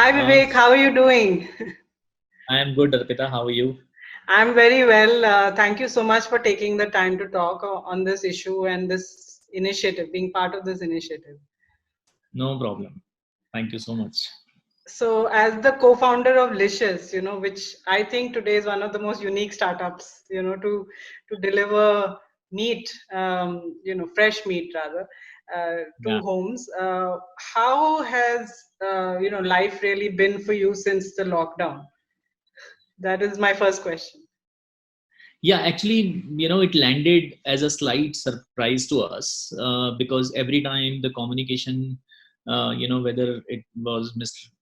Hi Uh, Vivek, how are you doing? I am good, Arpita. How are you? I'm very well. Thank you so much for taking the time to talk on this issue and this initiative, being part of this initiative. No problem. Thank you so much. So, as the co-founder of Licious, which I think today is one of the most unique startups, to deliver meat, fresh meat rather, to Yeah. homes. How has life really been for you since the lockdown? That is my first question. Yeah, actually, it landed as a slight surprise to us because every time the communication, whether it was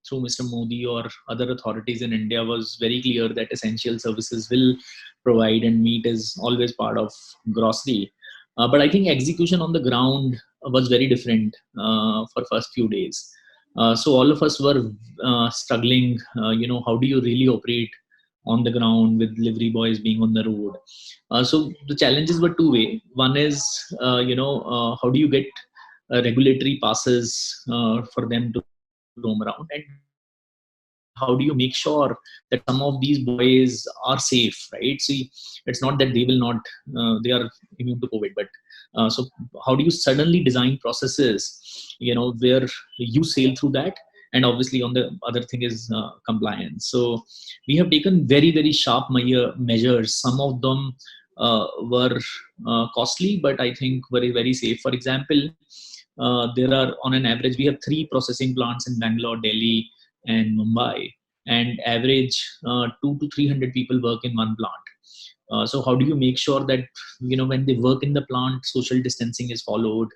through Mr. Modi or other authorities in India, was very clear that essential services will provide and meat is always part of grocery. But I think execution on the ground was very different for first few days. So all of us were struggling. How do you really operate on the ground with delivery boys being on the road? So the challenges were two way. One is, how do you get regulatory passes for them to roam around, and how do you make sure that some of these boys are safe, right? See, it's not that they are immune to COVID, but so how do you suddenly design processes, where you sail through that, and obviously on the other thing is compliance. So we have taken very very sharp measures. Some of them were costly, but I think very very safe. For example, there are on an average we have three processing plants in Bangalore, Delhi, and Mumbai, and average 2 to 300 people work in one plant. So how do you make sure that when they work in the plant, social distancing is followed,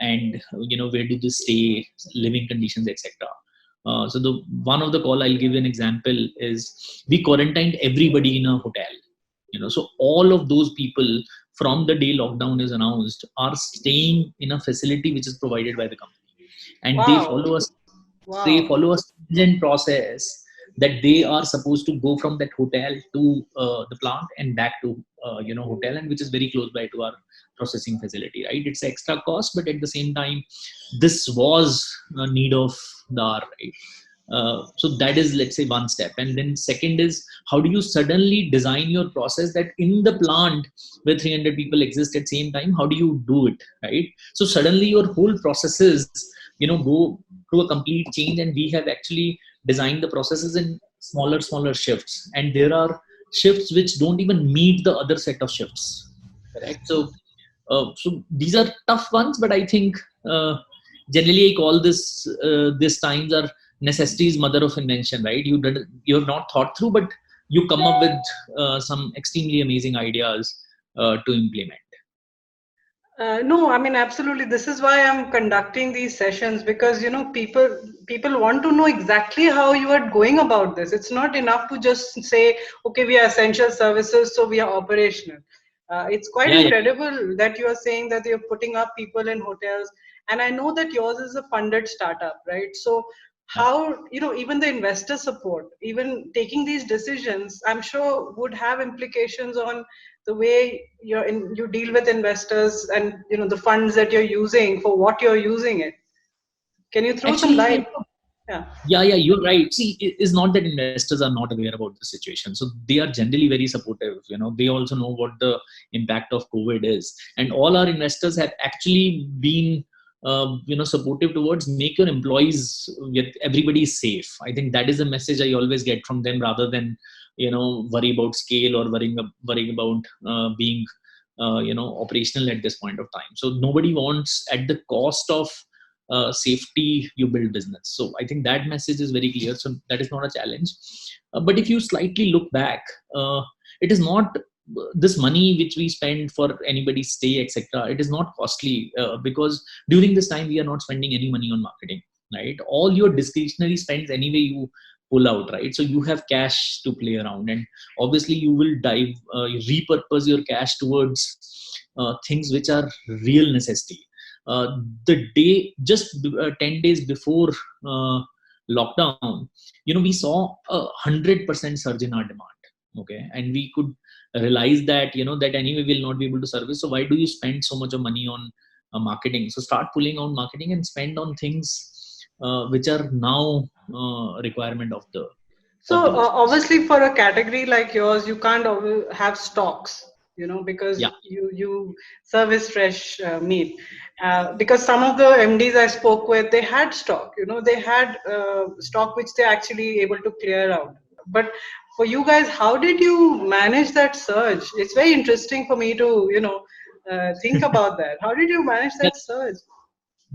and where do they stay, living conditions, etc. So the one of the call I'll give an example is we quarantined everybody in a hotel. So all of those people from the day lockdown is announced are staying in a facility which is provided by the company, and they Wow, follow us. They wow. follow a stringent process that they are supposed to go from that hotel to the plant and back to hotel, and which is very close by to our processing facility, right? It's extra cost, but at the same time this was a need of the hour, right? So that is, let's say, one step. And then second is, how do you suddenly design your process that in the plant where 300 people exist at same time, how do you do it, right? So suddenly your whole processes go through a complete change, and we have actually designed the processes in smaller shifts, and there are shifts which don't even meet the other set of shifts, correct? So these are tough ones, but I think generally I call this times are necessity's mother of invention, right? You have not thought through, but you come up with some extremely amazing ideas to implement. No, I mean absolutely. This is why I'm conducting these sessions because people want to know exactly how you are going about this. It's not enough to just say, okay, we are essential services, so we are operational. It's quite Yeah, yeah, incredible that you are saying that you're putting up people in hotels, and I know that yours is a funded startup, right? So yeah. how even the investor support, even taking these decisions, I'm sure would have implications on the way you deal with investors and the funds that you're using for what you're using it. Can you throw some Actually, light? Yeah. yeah, you're right. See, it is not that investors are not aware about the situation. So they are generally very supportive. They also know what the impact of COVID is, and all our investors have actually been, supportive towards make your employees, get everybody safe. I think that is the message I always get from them, rather than worry about scale or worrying about being operational at this point of time. So nobody wants at the cost of safety you build business. So I think that message is very clear. So that is not a challenge. But if you slightly look back, it is not this money which we spend for anybody's stay, etc. It is not costly because during this time we are not spending any money on marketing, right? All your discretionary spends anyway you pull out, right? So you have cash to play around, and obviously you will repurpose your cash towards things which are real necessity. uh, the day just 10 days before uh, lockdown, we saw 100% surge in our demand. Okay, and we could realize that that anyway we'll not be able to service. So why do you spend so much of money on marketing? So start pulling on marketing and spend on things which are now requirement of the So business. obviously, for a category like yours, you can't have stocks, because Yeah. you service fresh meat. Because some of the MDs I spoke with, they had stock. They had stock which they actually able to clear out. But for you guys, how did you manage that surge? It's very interesting for me to think about that. How did you manage that surge?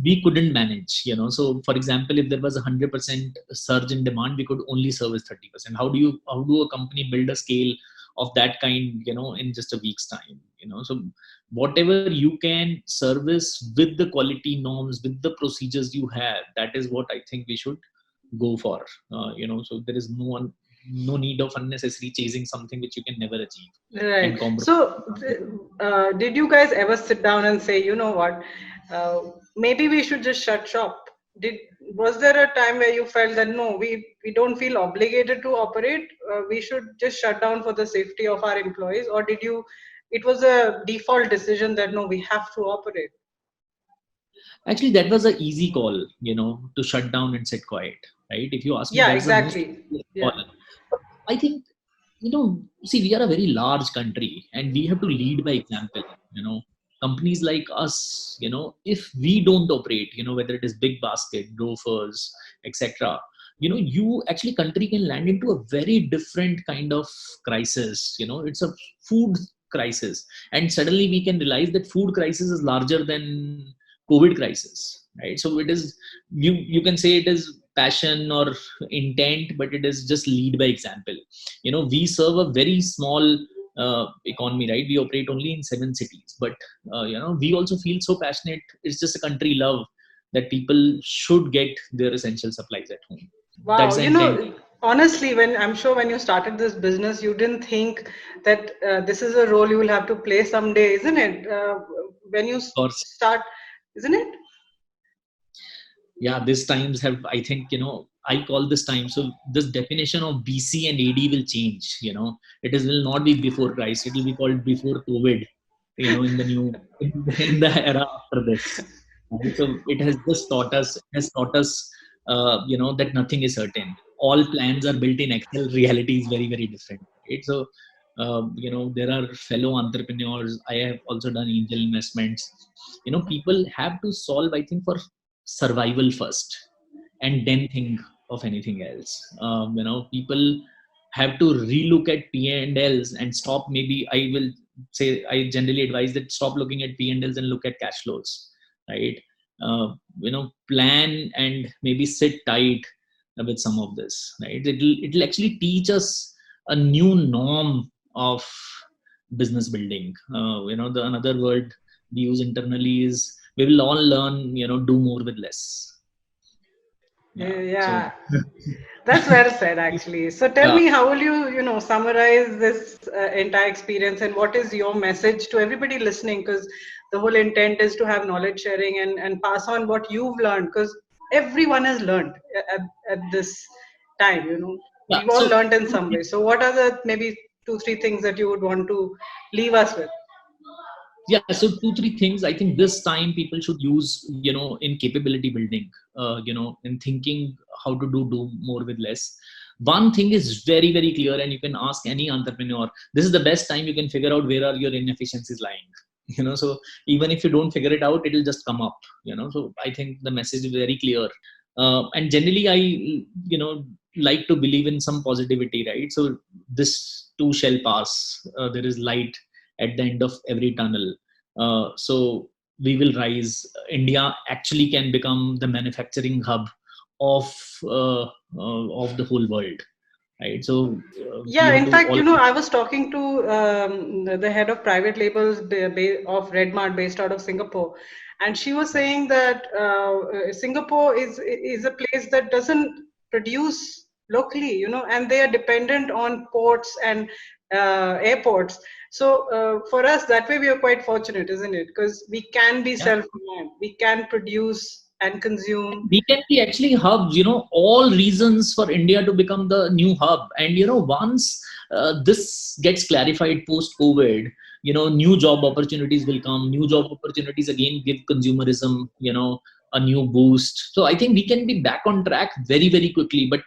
We couldn't manage, so for example, if there was 100% surge in demand, we could only service 30%. How do a company build a scale of that kind, in just a week's time? So whatever you can service with the quality norms, with the procedures you have, that is what I think we should go for. So there is no need of unnecessary chasing something which you can never achieve Right. and compromise. So, did you guys ever sit down and say, you know what, maybe we should just shut shop? Did Was there a time where you felt that no, we don't feel obligated to operate? We should just shut down for the safety of our employees, or did you? It was a default decision that no, we have to operate. Actually, that was an easy call, to shut down and sit quiet, right? If you ask me, Yeah, that's the most exactly. easiest call. Yeah. But I think, see, we are a very large country and we have to lead by example. Companies like us, if we don't operate, whether it is Big Basket, Grofers, etc., you actually country can land into a very different kind of crisis. It's a food crisis, and suddenly we can realize that food crisis is larger than COVID crisis, right? So it is, you can say it is passion or intent, but it is just lead by example. We serve a very small economy, right? We operate only in 7 cities, but we also feel so passionate. It's just a country love that people should get their essential supplies at home. That's Wow, the intent. honestly, when you started this business, you didn't think that this is a role you will have to play someday, isn't it? When you Of course, start, isn't it? yeah, these times have, I think, I call this time, so this definition of BC and AD will change. It is will not be before Christ, it will be called before COVID, in the new in the era after this, right? So it has just taught us that nothing is certain. All plans are built in Excel, reality is very, very different, right? So there are fellow entrepreneurs, I have also done angel investments. People have to solve, I think, for survival first and then think of anything else. People have to relook at P&Ls and stop. Maybe I will say, I generally advise that stop looking at P&Ls and look at cash flows, right? Plan and maybe sit tight with some of this, right? It'll actually teach us a new norm of business building. The another word we use internally is, we will all learn, do more with less. Yeah. So Yeah, that's well said, actually. So tell yeah. me, how will summarize this entire experience, and what is your message to everybody listening? Because the whole intent is to have knowledge sharing and pass on what you've learned, because everyone has learned at this time, Yeah. We've all So learned in some way. So what are the maybe two, three things that you would want to leave us with? yeah, so two, three things I think this time people should use, in capability building, in thinking how to do more with less. One thing is very, very clear, and you can ask any entrepreneur, this is the best time you can figure out where are your inefficiencies lying. So even if you don't figure it out, it'll just come up. So I think the message is very clear. And generally, I, like to believe in some positivity, right? So this too shall pass. There is light at the end of every tunnel. So we will rise. India actually can become the manufacturing hub of of the whole world, right? So we Yeah, have in to fact, all. I was talking to the head of private labels of Redmart based out of Singapore, and she was saying that Singapore is a place that doesn't produce locally, and they are dependent on ports and airports. So for us, that way we are quite fortunate, isn't it? Because we can be Yeah, self-reliant, we can produce and consume. we can be actually hubs, all reasons for India to become the new hub. And once this gets clarified post COVID, new job opportunities will come. New job opportunities again give consumerism, a new boost. So I think we can be back on track very, very quickly, but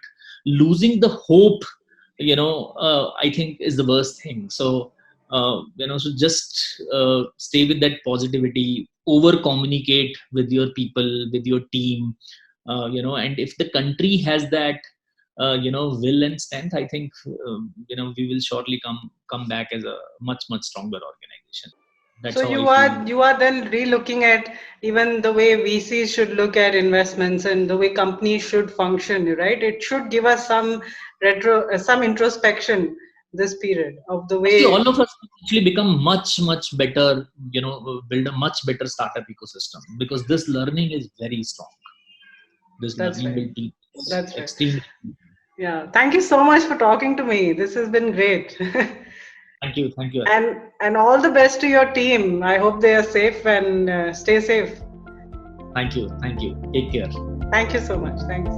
losing the hope, I think is the worst thing. So, so just stay with that positivity, over communicate with your people, with your team, and if the country has that, will and strength, I think, we will shortly come back as a much, much stronger organization. So That's how I feel. you are then re-looking at even the way VCs should look at investments and the way companies should function, right? It should give us some introspection this period of the See, way. all of us actually become much, much better, build a much better startup ecosystem, because this learning is very strong. This That's learning right. will teach That's right. extremely. Yeah. Thank you so much for talking to me. This has been great. Thank you. And all the best to your team. I hope they are safe and stay safe. Thank you. Take care. Thank you so much. Thanks.